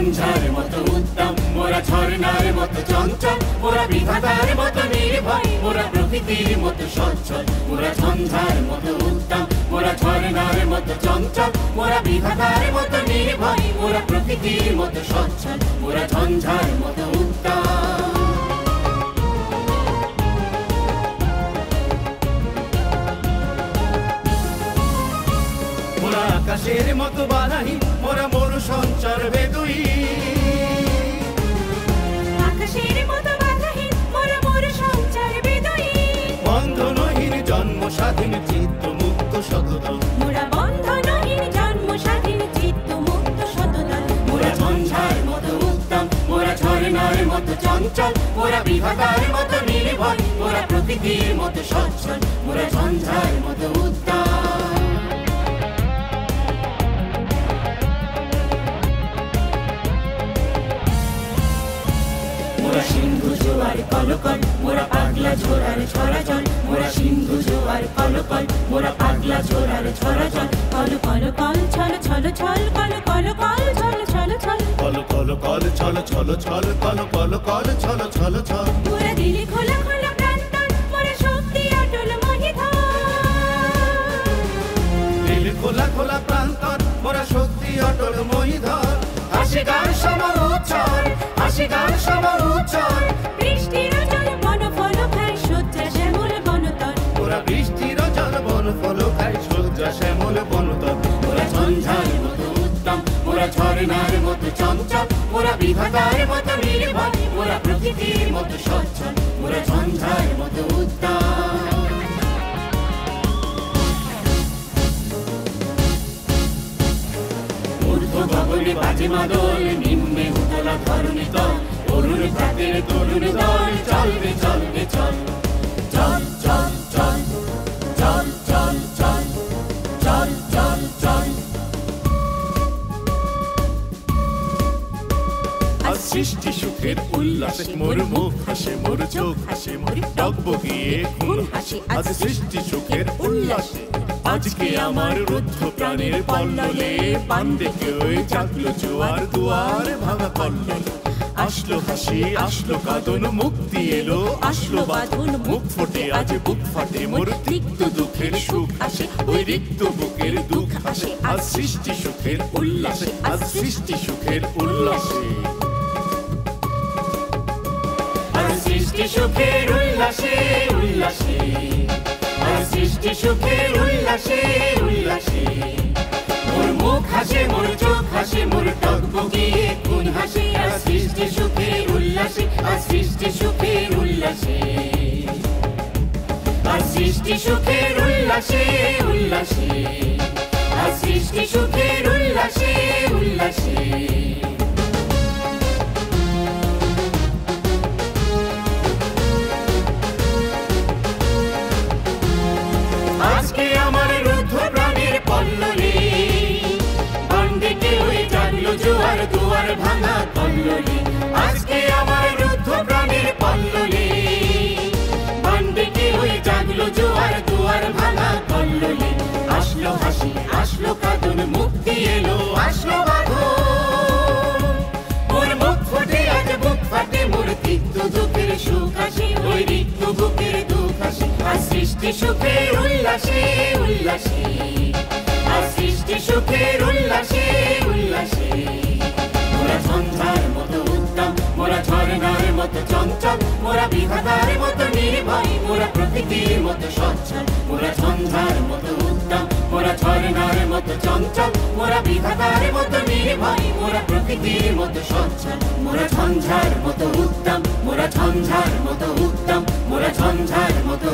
ঝঞ্ঝার মতো উত্তম, মোরা ঝর্ণার মতো চঞ্চল, মোরা বিধাতার মতো নির্ভয়, মোরা প্রকৃতির মতো সচ্ছল। মোরা ঝঞ্ঝার মতো উত্তম, মোরা ঝর্ণার মতো চঞ্চল, মোরা বিধাতার মতো নির্ভয়, মোরা প্রকৃতির মতো সচ্ছল। মোরা ঝঞ্ঝার মতো উত্তম। মোরা আকাশের মতো বাধাহীন, মোরা মরু সঞ্চার বেদুই। আকাশের মতো বাধাহীন, মোরা মরু সঞ্চার বেদুই। বন্ধনহীন জন্ম স্বাধীন চিত্ত মুক্ত সততল, মোরা বন্ধনহীন জন্ম স্বাধীন চিত্ত মুক্ত সততল। মোরা ঝঞ্ঝার মতো উত্তম, মোরা ঝর্ণার মতো চঞ্চল, মোরা বিধাতার মতো নির্ভয়, মোরা প্রকৃতির মতো সচ্ছল। মোরা ঝঞ্ঝার মতো উত্তম। মোরা সিন্ধু জোয়ার কলকল, মোরা পাগলা ঝোড়ার ছড়া জল। মোরা সিন্ধু জোয়ার কলকল, মোরা পাগলা ঝোড়ার ছড়া জল। কল কল কল ছল ছল ছল, কল কল কল ছল ছল ছল। কল কল কল ছল ছল ছল, কল কল কল ছল ছল ছল। মোরা দিলে খোলা খোলা প্রান্তর, মোরা শক্তি অটল মহিধর। দিল খোলা খোলা প্রান্তর, মোরা শক্তি অটল মহিধর। হাসি গান সম উচ্ছল, হাসি গান সম উচ্ছল। বৃষ্টির জল বন ফল খায়, শয্যা শ্যামল বনতল। মোরা বৃষ্টির জল বন ফল খাই, শয্যা শ্যামল বনতল। মোরা ঝঞ্ঝার মতো উত্তম, মোরা ঝর্ণার মতো চঞ্চল, মোরা বিধাতার মতো নির্ভয়, মোরা প্রকৃতির মতো সচ্ছল। মোরা ঝঞ্ঝার মতো উত্তম। ঊর্ধ্ব গগনে বাজে মাদল, নিম্নে উতলা ধরণী তল। অরুণ প্রাতের তরুণ দল, চলবে চলবে চল। চল চল চল, চল চল চল, চল চল চল। আজ সৃষ্টি সুখের উল্লাসে, মোর মুখ হাসে, মোর চোখ হাসে, মোর টকবগিয়ে খুন হাসে। আজ সৃষ্টি সুখের উল্লাসে, আজকে আমার রুদ্ধ প্রাণের পল্ললে। পান দেখে ওই জাগলো জোয়ার, দুয়ার ভাঙা কল্লোল। আসলো হাসি, আসলো কাঁদন, মুক্তি এলো, আসলো বাঁধন। মুখ ফোটে আজ বুক ফাটে, মোর তিক্ত দুঃখের সুখ আসে, ওই রিক্ত বুকের দুঃখ আসে। আজ সৃষ্টি সুখের উল্লাসে, আজ সৃষ্টি সুখের উল্লাসে। আজ সৃষ্টি সুখের উল্লাসে উল্লাসে, আজ সৃষ্টি সুখের উল্লাসে উল্লাসে। মোর মুখ হাসে, মোর চোখ হাসে, মোর টকবগিয়ে খুন হাসে। আজ সৃষ্টি সুখের উল্লাসে, আজ সৃষ্টি সুখের উল্লাসে। আজ সৃষ্টি সুখের উল্লাসে উল্লাসে, আজ সৃষ্টি সুখের উল্লাসে উল্লাসে। আজকে আমার রুদ্ধ প্রাণের পল্ললে, বান ডেকে ওই জাগলো জোয়ার, দুয়ার ভাঙা কল্লোলে। আজকে আমার রুদ্ধ প্রাণের পল্ললে, বান ডেকে ওই জাগলো জোয়ার, দুয়ার ভাঙা কল্লোলে। আসলো হাসি, আসলো কাঁদন, মুক্তি এলো, আসলো বাঁধন। মোর মুখ ফোটে আজ বুক ফাটে, মোর তিক্ত দুঃখের সুখ আসে, ওই রিক্ত বুকের দুঃখ আসে। আজ সৃষ্টি সুখের উল্লাসে উল্লাসে, আজ সৃষ্টি সুখের উল্লাসে উল্লাসে। মোরা ঝঞ্ঝার মতো উত্তম, মোরা ঝর্ণার মতো চঞ্চল, মোরা বিধাতার মতো নির্ভয়, মোরা প্রকৃতির মতো সচ্ছল। মোরা ঝঞ্ঝার মতো উত্তম, মোরা ঝর্ণার মতো চঞ্চল, মোরা বিধাতার মতো নির্ভয়, মোরা প্রকৃতির মতো সচ্ছল। মোরা ঝঞ্ঝার মতো উত্তম, মোরা ঝঞ্ঝার মতো উত্তম, মোরা ঝঞ্ঝার মতো